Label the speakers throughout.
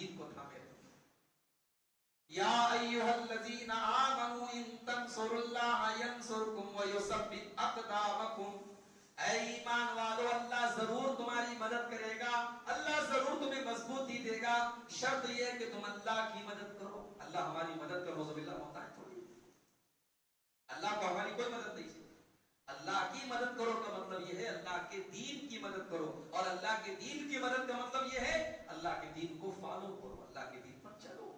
Speaker 1: دین کو تھامے رہو. یا ایھا الذین آمنوا ان تنصروا اللہ ینصرکم ویثبت اقدامکم. اے ایمان والو اللہ ضرور تمہاری مدد کرے گا, اللہ ضرور تمہیں مضبوطی دے گا, شرط یہ ہے کہ تم اللہ کی مدد کرو. اللہ ہماری مدد کرو ذو باللہ ہوتا ہے تھوڑی, اللہ کو ہماری کوئی مدد نہیں. اللہ کی مدد کرو کا مطلب یہ ہے اللہ کے دین کی مدد کرو, اور اللہ کے دین کی مدد کا مطلب یہ ہے اللہ کے دین کو فالو کرو, اللہ کے دین پر چلو.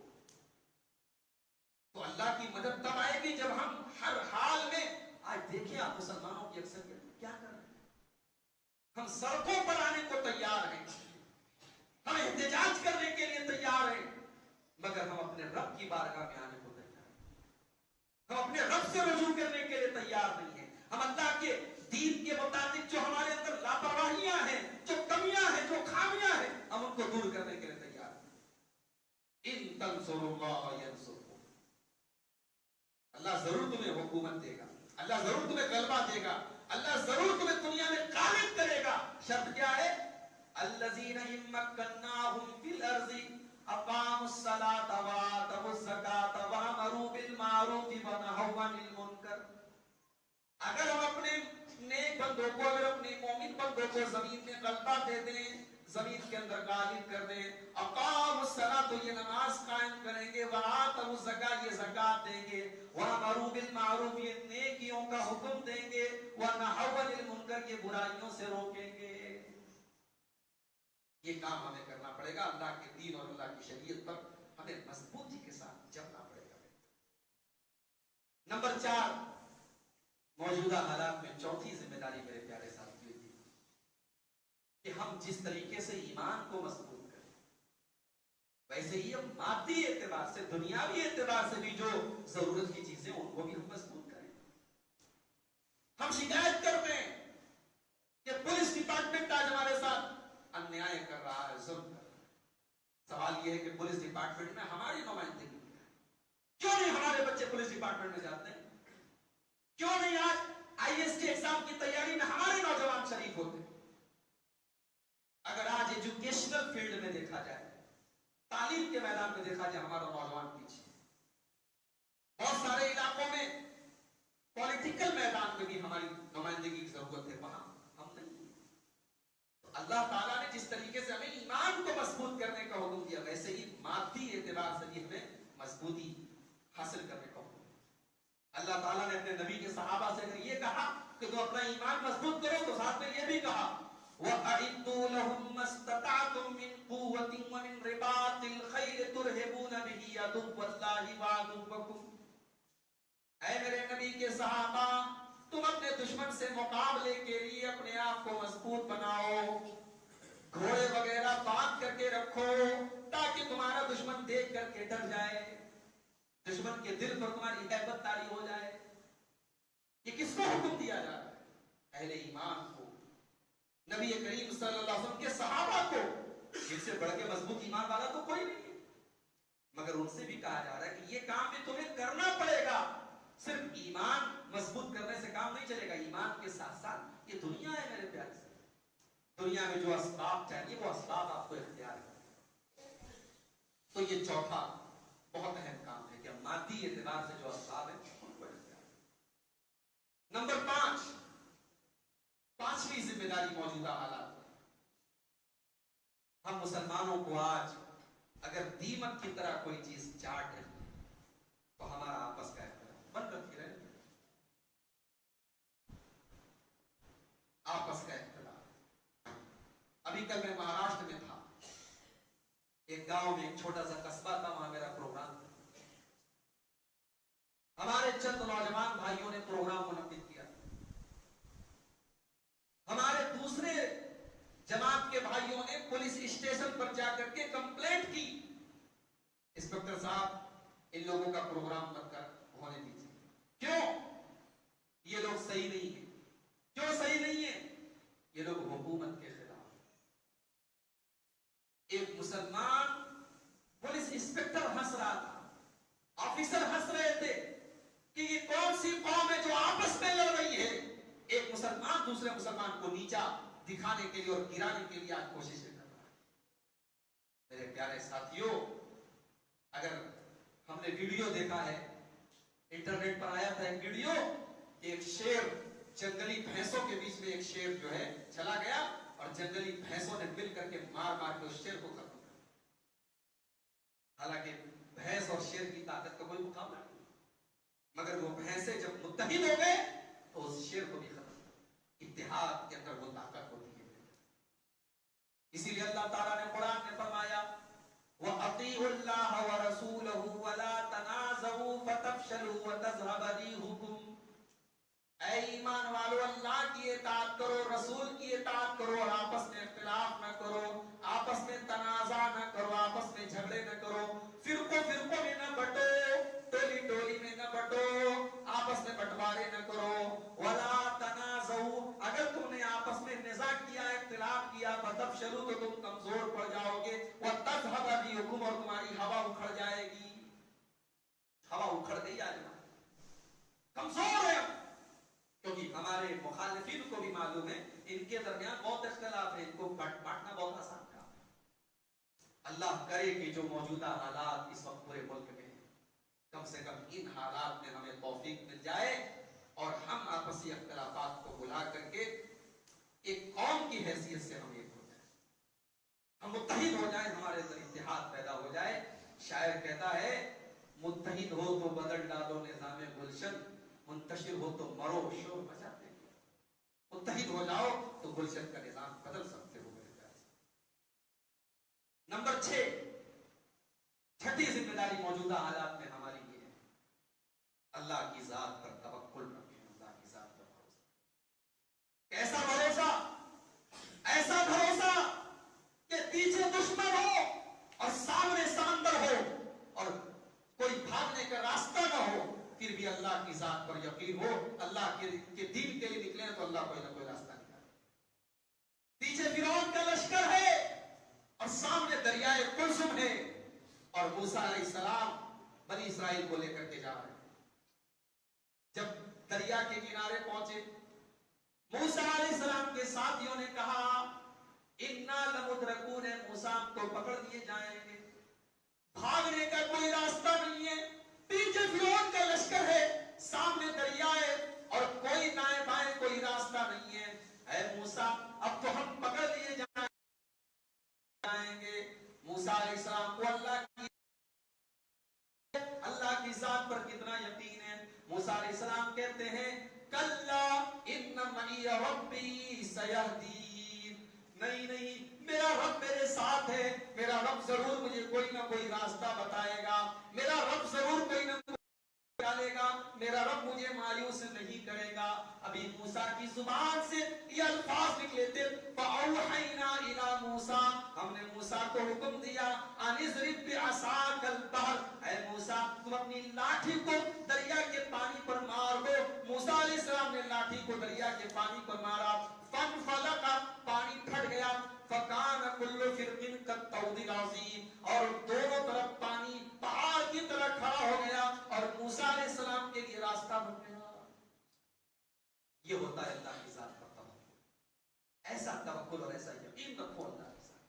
Speaker 1: تو اللہ کی مدد تب آئے گی جب ہم ہر حال میں, آج دیکھیں آپ مسلمانوں کی اکثریت کیا کر رہے ہیں, ہم سڑکوں پر آنے کو تیار ہیں, ہم احتجاج کرنے کے لیے تیار ہیں, مگر ہم اپنے رب کی بارگاہ میں آنے کو تیار ہیں, ہم اپنے رب سے رجوع کرنے کے لیے تیار نہیں ہیں. ہم اللہ کے دین کے مطابق جو ہمارے اندر لاپرواہیاں ہیں, جو کمیاں ہیں, جو خامیاں ہیں, ہم ان کو دور کرنے کے لیے تیار ہیں. ان تنصروا اللہ ینصرکم, اللہ ضرور تمہیں حکومت دے گا, اللہ ضرور تمہیں غلبہ دے گا, اللہ ضرور تمہیں دنیا میں غالب کرے گا. شرط کیا ہے؟ الذین ان مکناہم فی الارض اقاموا الصلاۃ وآتوا الزکاۃ وامروا بالمعروف ونہوا عن المنکر. اگر ہم اپنے نیک بندوں کو, اگر اپنے مومن بندوں کو زمین میں غلبہ دے دیں, زمین کے اندر غالب کر دیں, اقاموا الصلاۃ تو یہ نماز قائم کریں گے, وآتوا الزکاۃ یہ زکات دیں گے, وامروا بالمعروف یہ نیکیوں کا حکم دیں گے, ونہوا عن المنکر یہ برائیوں سے روکیں گے. یہ کام ہمیں کرنا پڑے گا. اللہ کے دین اور اللہ کی شریعت پر ہمیں مضبوطی کے ساتھ چلنا پڑے گا. نمبر 4, موجودہ حالات میں چوتھی ذمہ داری میرے پیارے ساتھیوں کی کہ ہم جس طریقے سے ایمان کو مضبوط کریں, ویسے ہی ہم مادی اعتبار سے, دنیاوی اعتبار سے بھی جو ضرورت کی چیزیں ان کو بھی ہم مضبوط کریں. ہم شکایت کرتے ہیں کہ پولیس ڈپارٹمنٹ آج ہمارے ساتھ انیائے کر رہا ہے, ظلم کر رہا ہے. سوال یہ ہے کہ پولیس ڈپارٹمنٹ میں ہماری نمائندگی کیوں نہیں؟ ہمارے بچے پولیس ڈپارٹمنٹ میں جاتے ہیں کیوں نہیں؟ آج آئی ایس ٹی ایگزام کی تیاری میں ہمارے نوجوان شریک ہوتے ہیں. اگر آج ایجوکیشنل فیلڈ میں دیکھا جائے, تعلیم کے میدان میں دیکھا جائے, ہمارا نوجوان پیچھے. بہت سارے علاقوں میں پولیٹیکل میدان میں بھی ہماری نمائندگی کی ضرورت ہے, وہاں ہم نہیں. تو اللہ تعالیٰ نے جس طریقے سے ہمیں ایمان کو مضبوط کرنے کا حکم دیا, ویسے ہی مادی اعتبار سے بھی ہمیں مضبوطی حاصل کرنے کا حکم. اللہ تعالیٰ نے اپنے نبی کے صحابہ سے اگر یہ کہا کہ تم اپنا ایمان مضبوط کرو, تو ساتھ میں یہ بھی کہا وَأَعِدُّوا لَهُم مَّا اسْتَطَعْتُم مِّن قُوَّةٍ وَمِن رِّبَاطِ الْخَيْلِ تُرْهِبُونَ بِهِ عَدُوَّ اللَّهِ وَعَدُوَّكُمْ. اے میرے نبی کے صحابہ, تم اپنے دشمن سے مقابلے کے لیے اپنے آپ کو مضبوط بناؤ, گھوڑے وغیرہ باندھ کر کے رکھو تاکہ تمہارا دشمن دیکھ کر کے ڈر جائے, دشمن کے دل پر تمہاری ہیبت طاری ہو جائے. یہ کس کو حکم دیا جا رہا ہے؟ اہل ایمان کو, نبی کریم صلی اللہ علیہ وسلم کے صحابہ کو. جن سے بڑھ کے مضبوط ایمان والا تو کوئی نہیں ہے, مگر ان سے بھی کہا جا رہا ہے کہ یہ کام بھی تمہیں کرنا پڑے گا. صرف ایمان مضبوط کرنے سے کام نہیں چلے گا, ایمان کے ساتھ ساتھ یہ دنیا ہے میرے پیارے سے, دنیا میں جو اسباب چاہیے وہ اسباب آپ کو اختیار کریں. تو یہ چوتھا بہت اہم کام ہے کہ ہم مادی اعتبار سے جو اسباب ہیں ان کو اختیار کریں. نمبر 5, پانچویں ذمہ داری موجودہ حالات میں, ہم مسلمانوں کو آج اگر دیمک کی طرح کوئی چیز چاٹ رہی ہے تو ہمارا آپس کا اختلاف بند رکھے رہے, آپس کا اختلاف. ابھی کل میں مہاراشٹر میں تھا, ایک گاؤں میں, ایک چھوٹا سا قصبہ تھا, وہاں میرا پروگرام تھا. ہمارے چند نوجوان بھائیوں نے پروگرام منعقد کیا. ہمارے دوسرے جماعت کے بھائیوں نے پولیس اسٹیشن پر جا کر کے کمپلینٹ کی, انسپکٹر صاحب ان لوگوں کا پروگرام مت کر ہونے دیجیے. کیوں؟ یہ لوگ صحیح نہیں ہیں. کیوں صحیح نہیں ہیں؟ یہ لوگ حکومت کے خلاف. ایک مسلمان پولیس انسپکٹر ہنس رہا تھا, آفیسر ہنس رہے تھے کہ یہ کون سی قوم ہے جو آپس میں لڑ رہی ہے. ایک مسلمان دوسرے مسلمان کو نیچا دکھانے کے لیے اور گرانے کے لیے آج کوششیں کر رہا ہے. میرے پیارے ساتھیوں، اگر ہم نے ویڈیو دیکھا ہے، انٹرنیٹ پر آیا تھا ایک ویڈیو کہ ایک شیر جنگلی بھینسوں کے بیچ میں ایک شیر جو ہے چلا گیا اور جنگلی بھینسوں نے مل کر کے مار مار کے اس شیر کو ختم کر دیا۔ حالانکہ بھینس اور شیر کی طاقت کا کوئی مقابلہ نہیں، مگر وہ بھینسیں جب متحد ہو گئے تو اس شیر کو بھی ختم کر دیا۔ اتحاد کے اندر وہ طاقت ہوتی ہے۔ اسی لیے اللہ تعالیٰ نے قرآن میں فرمایا وَأَطِيعُوا اللَّهَ وَرَسُولَهُ وَلَا تَنَازَعُوا فَتَفْشَلُوا وَتَذْهَبَ رِيحُكُمْ۔ اے ایمان والو، اللہ کی اطاعت کرو، رسول کی اطاعت کرو، اور آپس میں اختلاف نہ کرو، آپس میں تنازع نہ کرو، آپس میں جھگڑے نہ کرو، فرقوں میں نہ بٹو، ٹولی میں نہ بٹو، آپس میں بٹوارے نہ کرو۔ وَلَا تَنَازَعُوا، اگر تم نے آپس میں نزاع کیا، اختلاف کیا، فَتَفْشَلُوا، تو تم کمزور پڑ جاؤ گے، وَتَذْهَبَ رِيحُكُمْ، اور تمہاری ہوا اکھڑ جائے گی۔ ہوا اکھڑ گئی آج، کمزور ہے، کیونکہ ہمارے مخالفین کو بھی معلوم ہے ان کے درمیان بہت اختلاف ہے، ان کو بانٹنا بہت آسان کام ہے۔ اللہ کرے کہ جو موجودہ حالات اس وقت پورے ملک میں ہیں، کم سے کم ان حالات میں ہمیں توفیق مل جائے اور ہم آپسی اختلافات کو بھلا کر کے ایک قوم کی حیثیت سے ہم ایک ہو جائیں، ہم متحد ہو جائیں، ہمارے اندر اتحاد پیدا ہو جائے۔ شاعر کہتا ہے متحد ہو تو بدل ڈالو نظام گلشن، منتشر ہو تو مرو شور مچاتے ہیں۔ متحد ہو جاؤ تو گلشن کا نظام بدل سکتے ہو میرے پیارے۔ نمبر 6، چھٹی ذمہ داری موجودہ حالات میں ہماری یہ ہے، اللہ کی ذات پر توکل رکھیں، اللہ کی ذات پر بھروسہ۔ کیسا بھروسہ؟ ایسا بھروسہ کہ پیچھے دشمن ہو اور سامنے سمندر ہو اور کوئی بھاگنے کا راستہ نہ ہو، پھر بھی اللہ کی ذات پر یقین ہو، اللہ کے دین کے لیے نکلے تو اللہ کوئی نہ کوئی راستہ نکالے۔ پیچھے فرعون کا لشکر ہے اور سامنے دریائے قلزم ہے، اور موسیٰ علیہ السلام بنی اسرائیل کو لے کر کے جا رہے ہیں۔ جب دریا کے کنارے پہنچے، موسیٰ علیہ السلام کے ساتھیوں نے کہا اِنَّا لَمُدْرَكُونَ، موسیٰ تو پکڑ لیے جائیں گے، بھاگنے کا کوئی راستہ نہیں ہے، پیچھے فرعون کا لشکر ہے، سامنے دریا ہے اور کوئی دائیں بائیں کوئی راستہ نہیں ہے۔ اے موسیٰ، اب تو ہم پکڑ لیے جائیں گے۔ موسیٰ علیہ السلام کو اللہ کی ذات پر کتنا یقین ہے۔ موسیٰ علیہ السلام کہتے ہیں کَلَّا إِنَّ مَعِيَ رَبِّي سَيَهْدِينِ، نہیں، میرا رب میرے ساتھ ہے، میرا رب ضرور مجھے کوئی نہ کوئی راستہ بتائے گا، میرا رب ضرور کوئی نہ کوئی ڈالے گا، میرا رب مجھے مایوس نہیں کرے گا۔ ابھی موسیٰ کی زبان سے یہ الفاظ نکلے تھے فَأَوْحَيْنَا إِلَى مُوسَىٰ، ہم نے موسیٰ کو حکم دیا أَنِ اضْرِب بِعَصَاكَ الْبَحْرَ، اے موسیٰ تم اپنی لاٹھی کو دریا کے پانی پر مار دو۔ موسیٰ علیہ السلام نے لاٹھی کو دریا کے پانی پر مارا، فَانْفَلَقَ، پانی پھٹ گیا، فَكَانَ كُلُّ فِرْقٍ كَالطَّوْدِ الْعَظِيمِ، اور دونوں طرف پانی پہاڑ کی طرح کھڑا ہو گیا اور موسیٰ علیہ السلام کے لیے راستہ بن گیا۔ یہ ہوتا ہے اللہ کی ذات پر توکل۔ ایسا توکل اور ایسا یقین رکھو اللہ کی ذات،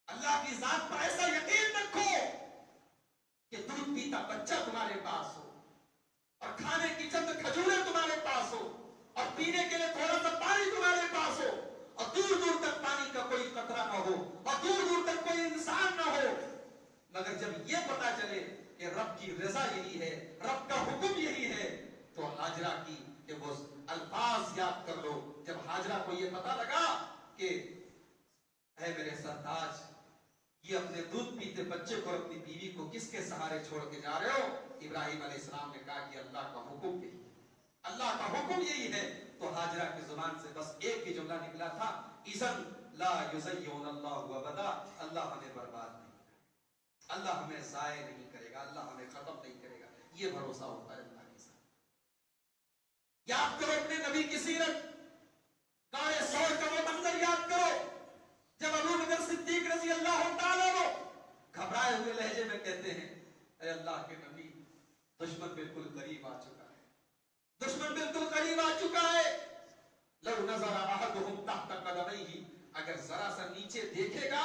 Speaker 1: اللہ کی ذات پر ایسا یقین رکھو کہ دودھ پیتا بچہ تمہارے پاس ہو اور کھانے کی چند کھجوریں تمہارے پاس ہو اور پینے کے لیے تھوڑا سا پانی تمہارے پاس ہو اور دور دور تک پانی کا کوئی قطرہ نہ ہو اور دور دور تک کوئی انسان نہ ہو، مگر جب یہ پتا چلے کہ رب کی رضا یہی ہے، رب کا حکم یہی ہے، تو ہاجرہ کی کہ وہ الفاظ یاد کر لو۔ جب ہاجرہ کو یہ پتا لگا کہ اے میرے سرتاج، یہ اپنے دودھ پیتے بچے کو اور اپنی بیوی کو کس کے سہارے چھوڑ کے جا رہے ہو، ابراہیم علیہ السلام نے کہا کہ اللہ کا حکم یہی ہے، اللہ کا حکم یہی ہے۔ تو ہاجرہ کی زبان سے بس ایک ہی جملہ نکلا تھا اِذًا لَا يُضَيِّعُنَ اللَّهُ أَبَدًا، اللہ ہمیں برباد نہیں کرے گا، اللہ ہمیں ضائع نہیں کرے گا، اللہ ہمیں ختم نہیں کرے گا۔ یہ بھروسہ ہوتا ہے اللہ کے ساتھ۔ یاد کرو اپنے نبی کی سیرت، غار ثور کا وہ منظر یاد کرو جب ابو بکر صدیق رضی اللہ تعالیٰ عنہ گھبرائے ہوئے لہجے میں کہتے ہیں اے اللہ کے نبی، دشمن بالکل قریب آ چکا ہے، دشمن بالکل قریب آ چکا ہے، لو نظر احدهم تحت قدمیہ، اگر ذرا سا نیچے دیکھے گا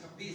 Speaker 1: 26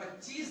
Speaker 1: 25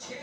Speaker 1: 6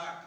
Speaker 1: 8,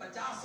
Speaker 1: 50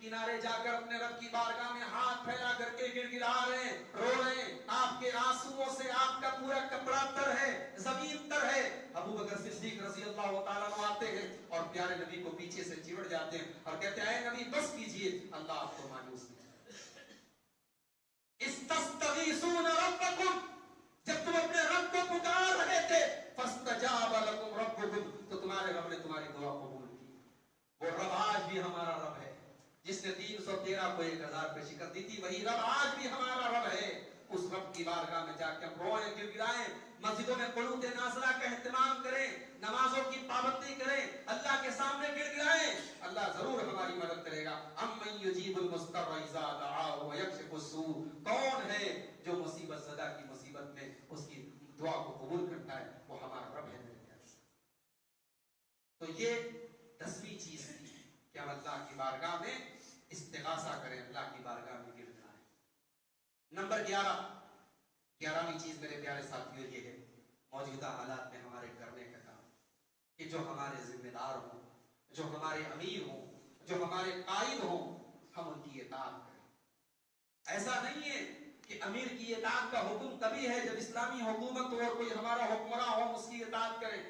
Speaker 1: کنارے جا کر اپنے رب کی بارگاہ میں ہاتھ پھیلا کر کے گر گرا رہے ہیں، رو رہے ہیں، آپ کے آنسوؤں سے آپ کا پورا کپڑا تر ہے، زمین تر ہے۔ ابو بکر صدیق رضی اللہ تعالیٰ عنہ آتے ہیں اور پیارے نبی کو پیچھے سے چمڑ جاتے ہیں اور کہتے ہیں اے نبی بس کیجئے، اللہ آپ کو مایوس نہیں۔ استستغیثون ربکم، جب تم اپنے رب کو پکار رہے تھے، فاستجاب لکم ربکم، تو تمہارے رب نے تمہاری دعا قبول کی۔ وہ رب آج بھی ہمارا رب ہے، جس نے 313 کو 1000 پہ شکست دی تھی، وہی رب آج بھی ہمارا رب ہے۔ اس رب کی بارگاہ میں جا کے ہم روئیں، گر گرائیں، مسجدوں میں قنوت نازلہ کا اہتمام کریں، نمازوں کی پابندی کریں، اللہ کے سامنے گر گرائیں، اللہ ضرور ہماری مدد کرے گا۔ امن یجیب المضطر اذا دعاہ ویکشف السوء، کون ہے جو مصیبت زدہ کی مصیبت میں اس کی دعا کو قبول کرتا ہے؟ وہ ہمارا رب ہے میرے پیارے۔ تو یہ 10ویں چیز تھی کہ ہم اللہ کی بارگاہ میں استغاثہ کریں، اللہ کی بارگاہ میں گر گرائیں۔ نمبر 11ویں چیز میرے پیارے ساتھیوں یہ ہے موجودہ حالات میں ہمارے کرنے کا کام کہ جو ہمارے ذمہ دار ہوں، جو ہمارے امیر ہوں، جو ہمارے قائد ہوں، ہم ان کی اطاعت کریں۔ ایسا نہیں ہے کہ امیر کی اطاعت کا حکم تبھی ہے جب اسلامی حکومت ہو اور کوئی ہمارا حکمراں ہو، ہم اس کی اطاعت کریں۔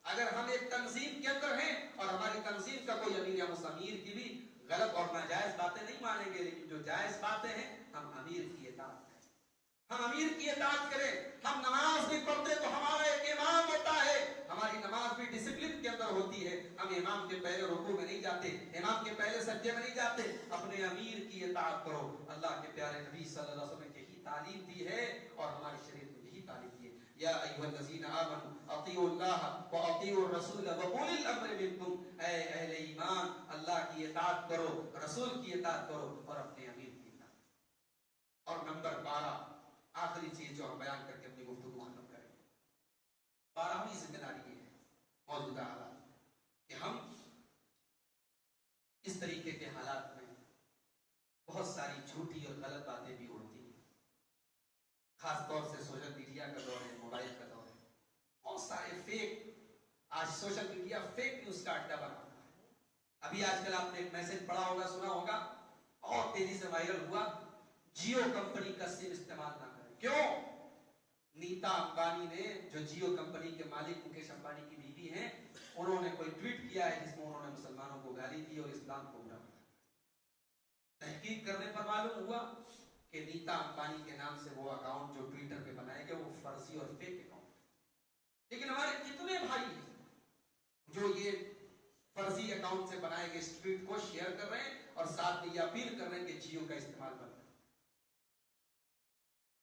Speaker 1: اگر ہم ایک تنظیم کے اندر ہیں اور ہماری تنظیم کا کوئی امیر یا اس امیر کی بھی غلط اور ناجائز باتیں نہیں مانیں گے، لیکن جو جائز باتیں ہیں ہم امیر کی اطاعت کریں، ہم امیر کی اطاعت کریں۔ ہم نماز بھی پڑھتے تو ہمارا ایک امام ہوتا ہے، ہماری نماز بھی ڈسپلن کے اندر ہوتی ہے، ہم امام کے پہلے رکوع میں نہیں جاتے، امام کے پہلے سجدے میں نہیں جاتے، اپنے امیر کی اطاعت کرو۔ اللہ کے پیارے نبی صلی اللہ علیہ وسلم نے یہی تعلیم دی ہے اور ہماری شریعت میں یہی تعلیم دی ہے۔ یا ایھا الذین آمنوا اطیعوا اللہ واطیعوا الرسول واولی الامر منکم، اے اہل ایمان اللہ کی اطاعت کرو، رسول کی اطاعت کرو اور اپنے امیر کی اطاعت کرو۔ اور نمبر 12 آخری چیز جو ہم بیان کر کے اپنی گفتگو ختم کریں، 12ویں ذمہ داری یہ ہے موجودہ حالات کہ ہم اس طریقے کے حالات میں بہت ساری جھوٹی اور غلط باتیں بھی اڑتی ہیں، خاص طور سے سوشل میڈیا کا دور ہے، موبائل کا دور ہے، بہت سارے فیک، آج سوشل میڈیا فیک نیوز کا اڈا بنا ہوا ہے۔ ابھی آج کل آپ نے ایک میسج پڑھا ہوگا، سنا ہوگا، بہت تیزی سے وائرل ہوا، جیو کمپنی کا سم استعمال نہ کریں۔ کیوں؟ نیتا امبانی نے، جو جیو کمپنی کے مالک مکیش امبانی کی بیوی ہیں، انہوں نے کوئی ٹویٹ کیا ہے جس میں انہوں نے مسلمانوں کو گالی دی اور اسلام کو برا بتایا۔ تحقیق کرنے پر معلوم ہوا کہ نیتا امبانی کے نام سے وہ اکاؤنٹ جو ٹویٹر پہ بنائے گئے وہ فرضی اور فیک اکاؤنٹ۔ لیکن ہمارے کتنے بھائی ہیں جو یہ فرضی اکاؤنٹ سے بنائے گئے اس ٹویٹ کو شیئر کر رہے ہیں اور ساتھ میں یہ اپیل کر رہے ہیں کہ جیو کا استعمال بند کریں۔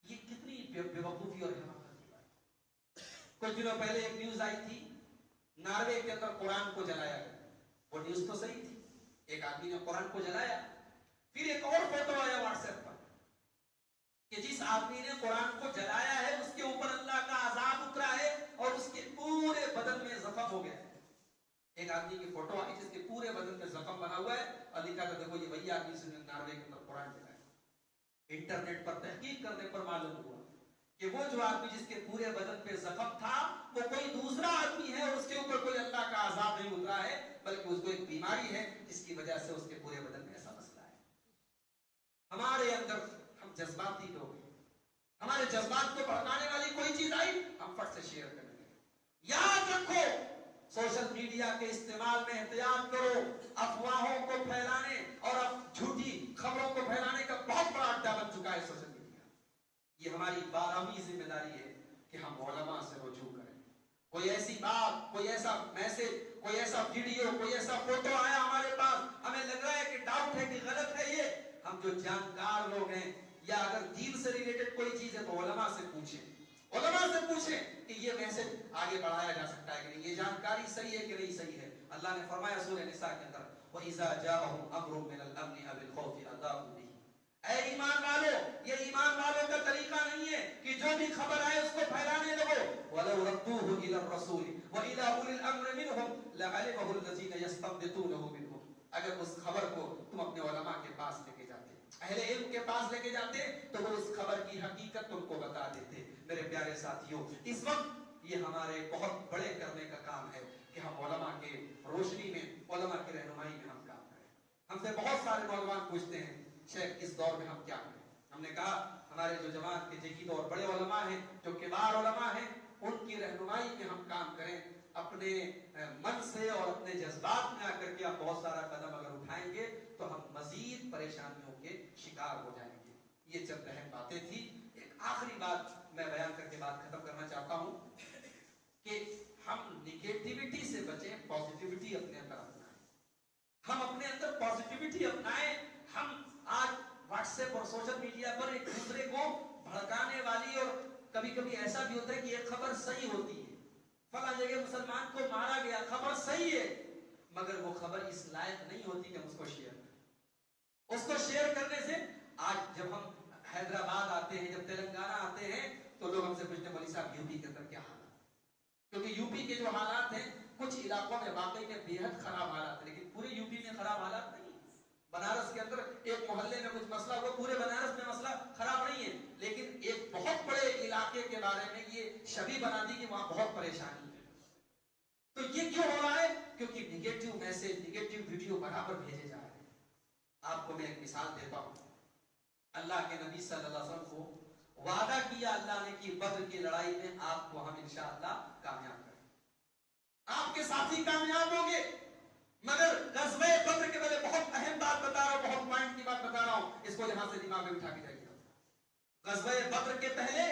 Speaker 1: یہ کتنی بے وقوفی اور حماقت کی بات ہے۔ کچھ دنوں پہلے ایک نیوز آئی تھی، ناروے کے اندر قرآن کو جلایا گیا، وہ نیوز تو صحیح تھی، ایک آدمی نے قرآن کو جلایا، پھر ایک اور فوٹو آیا واٹس ایپ پر کہ جس آدمی نے قرآن کو جلایا ہے اس کے اوپر اللہ کا عذاب اترا ہے اور اس کے پورے بدن میں زخم ہو گیا ہے۔ ایک آدمی کی فوٹو آئی جس کے پورے بدن میں زخم بنا ہوا ہے اور لکھا تھا دیکھو یہ وہی آدمی جس نے ناروے کے اندر قرآن جلایا۔ انٹرنیٹ پر تحقیق کرنے پر معلوم ہوا کہ وہ جو آدمی جس کے پورے بدن پہ زخم تھا وہ کوئی دوسرا آدمی ہے اور اس کے اوپر کوئی اللہ کا عذاب نہیں اترا ہے، بلکہ اس کو ایک بیماری ہے جس کی وجہ سے اس کے پورے بدن میں ایسا مسئلہ ہے۔ ہمارے اندر ہم جذباتی لوگ ہیں، ہمارے جذبات کو بھڑکانے والی کوئی چیز آئی ہم فٹ سے شیئر کرنے لگے۔ یاد رکھو سوشل میڈیا کے استعمال میں احتیاط کرو، افواہوں کو پھیلانے اور جھوٹی خبروں کو پھیلانے کا بہت بڑا اڈا بن چکا ہے سوشل میڈیا۔ یہ ہماری 12ویں ذمہ داری ہے کہ ہم علماء سے رجوع کریں۔ کوئی ایسی بات، کوئی ایسا میسج، کوئی ایسا ویڈیو، کوئی ایسا فوٹو آیا ہمارے پاس، ہمیں لگ رہا ہے کہ ڈاؤٹ ہے کہ غلط ہے یہ، ہم جو جانکار لوگ ہیں یا اگر دین سے ریلیٹڈ کوئی چیز ہے تو علماء سے پوچھیں، علماء سے پوچھیں کہ یہ میسج آگے بڑھایا جا سکتا ہے کہ نہیں، یہ جانکاری صحیح ہے کہ نہیں صحیح ہے۔ اللہ نے فرمایا سورہ نساء کے اندر وَإِذَا جَاءَهُمْ أَمْرٌ مِّنَ الْأَمْنِ أَوِ الْخَوْفِ أَذَاعُوا بِهِ، اے ایمان والو، یہ ایمان والوں کا طریقہ نہیں ہے کہ جو بھی خبر آئے اس کو پھیلانے لگو۔ وَلَوْ رَدُّوهُ إِلَى الرَّسُولِ وَإِلَى أُولِي الْأَمْرِ مِنْهُمْ لَعَلِمَهُ الَّذِينَ يَسْتَنبِطُونَهُ مِنْهُمْ، اگر اس خبر کو تم اپنے علماء کے پاس لے کے جاتے، اہل علم کے پاس لے کے جاتے تو وہ اس خبر کی حقیقت تم کو بتا دیتے۔ میرے پیارے ساتھیوں، اس وقت یہ ہمارے بہت بڑے کرنے کا کام ہے کہ ہم علماء کے روشنی میں، علماء کی رہنمائی میں ہم کام کریں۔ ہم سے بہت سارے نوجوان پوچھتے ہیں شیخ اس دور میں ہم کیا کریں؟ ہم نے کہا ہمارے جو جماعت کے جدید اور بڑے علماء ہیں، جو کبار علماء ہیں، ان کی رہنمائی میں ہم کام کریں. اپنے من سے اور اپنے جذبات میں آ کر کے آپ بہت سارا قدم اگر اٹھائیں گے تو ہم مزید پریشانیوں کے شکار ہو جائیں گے. یہ چند اہم باتیں تھی. ایک آخری بات میں بیان کر کے بات ختم کرنا چاہتا ہوں کہ ہم نگیٹیوٹی سے بچیں، پازیٹیوٹی اپنے اندر اپنائیں. ہم اپنے اندر پازیٹیوٹی اپنائیں. ہم آج واٹس ایپ اور سوشل میڈیا پر ایک دوسرے کو بھڑکانے والی، اور کبھی کبھی ایسا بھی ہوتا ہے کہ ایک خبر صحیح ہوتی ہے، فلاں جگہ مسلمان کو مارا گیا، خبر صحیح ہے، مگر وہ خبر اس لائق نہیں ہوتی کہ ہم اس کو شیئر کریں. اس کو شیئر کرنے سے آج جب ہم حیدرآباد آتے ہیں، جب تلنگانہ آتے ہیں، تو لوگ ہم سے پوچھتے ہیں مولوی صاحب یو پی کے اندر کیا حالات؟ کیونکہ یو پی کے جو حالات ہیں کچھ علاقوں میں واقعی میں بے حد خراب حالات ہیں، لیکن پورے یو پی میں خراب حالات نہیں. بنارس کے اندر ایک محلے میں کچھ مسئلہ ہوا، پورے بنارس میں مسئلہ خراب نہیں ہے، لیکن ایک بہت بڑے علاقے کے بارے میں یہ شبیہ بنا دی کہ وہاں بہت پریشانی ہے. تو یہ کیوں ہو رہا ہے؟ کیونکہ نگیٹو میسج، نگیٹو ویڈیو برابر بھیجے جا رہے ہیں. آپ کو میں ایک مثال دیتا ہوں. اللہ کے نبی صلی اللہ علیہ وسلم کو وعدہ کیا اللہ نے کہ بدر کی لڑائی میں آپ کو ہم انشاءاللہ کامیاب کریں، آپ کے ساتھی کامیاب ہوں گے. مگر غزوہ بدر کے پہلے بہت اہم بات بتا رہا ہوں، بہت پوائنٹ کی بات بتا رہا ہوں، اس کو یہاں سے دماغ میں بٹھا کے جائیے. غزوہ بدر کے پہلے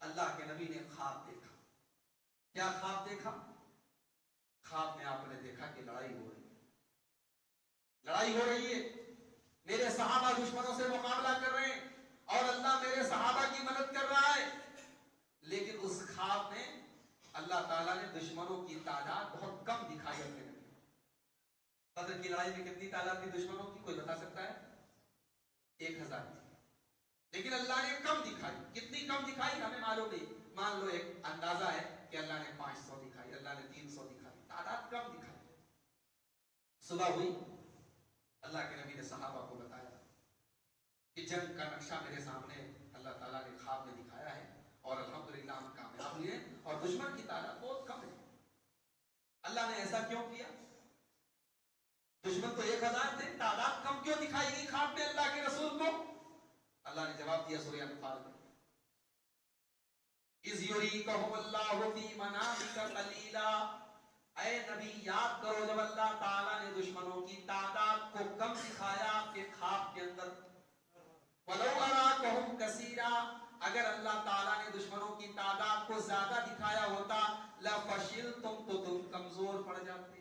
Speaker 1: اللہ کے نبی نے خواب دیکھا. کیا خواب دیکھا؟ خواب میں آپ نے دیکھا کہ لڑائی ہو رہی ہے، لڑائی ہو رہی ہے، میرے صحابہ دشمنوں سے مقابلہ کر رہے ہیں اور اللہ میرے صحابہ کی مدد کر رہا ہے. لیکن اس خواب میں اللہ تعالیٰ نے دشمنوں کی تعداد بہت کم دکھائی. اپنے بدر کی لڑائی میں کتنی تعداد تھی دشمنوں کی؟ کوئی بتا سکتا ہے؟ 1000 تھی. لیکن اللہ نے کم دکھائی. کتنی کم دکھائی ہمیں معلوم نہیں. مان لو ایک اندازہ ہے کہ اللہ نے 500 دکھائی، اللہ نے 300 دکھائی، تعداد کم دکھائی. صبح ہوئی، اللہ کے نبی نے صحابہ کو بتایا کہ جنگ کا نقشہ میرے سامنے اللہ تعالیٰ نے خواب میں دکھایا ہے اور الحمدللہ ہم کامیاب ہوئے ہیں اور دشمن کی تعداد بہت کم ہے. اللہ نے ایسا کیوں کیا؟ دشمن تو 1000 تھے، تعداد کم کیوں دکھائی گئی خواب میں اللہ کے رسول کو؟ اللہ نے جواب دیا سورہ انفال میں، اِذْ يُرِيكَهُمُ اللَّهُ فِي مَنَامِكَ قَلِيلًا. اے نبی یاد کرو جب اللہ تعالیٰ نے دشمنوں کی تعداد کو کم دکھایا آپ کے خواب کے اندر. وَلَوْ أَرَاكَهُمْ كَثِيرًا، اگر اللہ تعالیٰ نے دشمنوں کی تعداد کو زیادہ دکھایا ہوتا لَفَشِلْتُمْ، تو تم کمزور پڑ جاتے.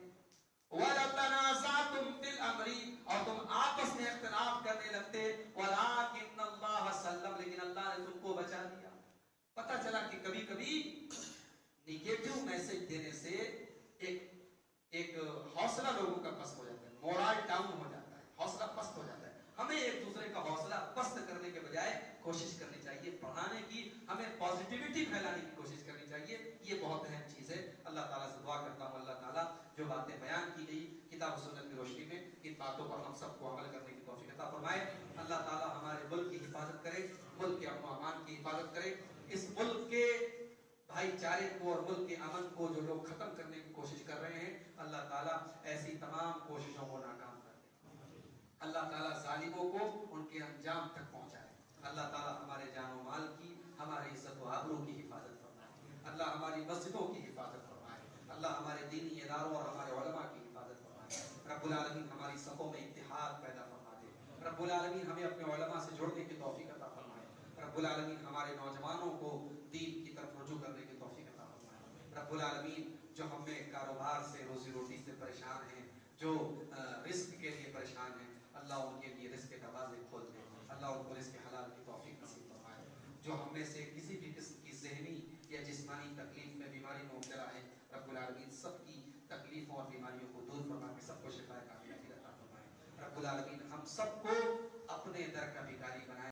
Speaker 1: وَلَتَنَازَعْتُمْ فِي الْأَمْرِ، اور تم آپس میں اختلاف کرنے لگتے. وَلَٰكِنَّ اللَّهَ سَلَّمَ، لیکن اللہ نے تم کو بچا دیا. پتہ چلا کہ کبھی کبھی نیگیٹو میسج دینے سے ایک حوصلہ لوگوں کا پست ہو جاتا ہے، مورال ڈاؤن ہو جاتا ہے، حوصلہ پست ہو جاتا ہے. ہمیں ایک دوسرے کا حوصلہ پست کرنے کے بجائے کوشش کرنی چاہیے پڑھانے کی، ہمیں پازیٹیوٹی پھیلانے کی کوشش کرنی چاہیے. یہ بہت اہم چیز ہے. اللہ تعالیٰ سے دعا کرتا ہوں اللہ تعالیٰ جو باتیں بیان کی گئی کتاب و سنت کی روشنی میں، ان باتوں پر ہم سب کو عمل کرنے کی توفیق عطا فرمائے. اللہ تعالیٰ ہمارے ملک کی حفاظت کرے، ملک کے امن و امان کی حفاظت کرے. اس ملک کے بھائی چارے کو اور ملک کے امن کو جو لوگ ختم کرنے کی کوشش کر رہے ہیں، اللہ تعالیٰ ایسی تمام کوششوں کو ناکام کر دے. اللہ تعالیٰ ظالموں کو ان کے انجام تک پہنچائے. اللہ تعالیٰ ہمارے جان و مال کی، ہماری عزت و آبرو کی حفاظت فرمائے. اللہ ہماری مسجدوں کی حفاظت فرمائے. اللہ ہمارے دینی اداروں اور ہمارے علماء کی حفاظت فرمائے. رب العالمین ہماری صفوں میں اتحاد پیدا فرما دے. رب العالمین ہمیں اپنے علماء سے جوڑنے کی توفیق عطا فرمائے. رب العالمین ہمارے نوجوانوں کو دین کی طرف رجوع کرنے کی توفیق عطا فرمائے. رب العالمین جو ہم میں کاروبار سے، روزی روٹی سے پریشان ہیں، جو رزق کے لیے پریشان ہیں، اللہ ان کے لیے رزق کے دروازے کھول دے. اللہ ان کو رزق حلال کی توفیق نصیب فرمائے. جو ہم میں سے کسی بھی قسم کی ذہنی یا جسمانی تکلیف میں، بیماری میں مبتلا ہے، رب العالمین سب کی تکلیفوں اور بیماریوں کو دور فرما کے سب کو شفا کاملہ عطا فرمائے. رب العالمین ہم سب کو اپنے در کا بھی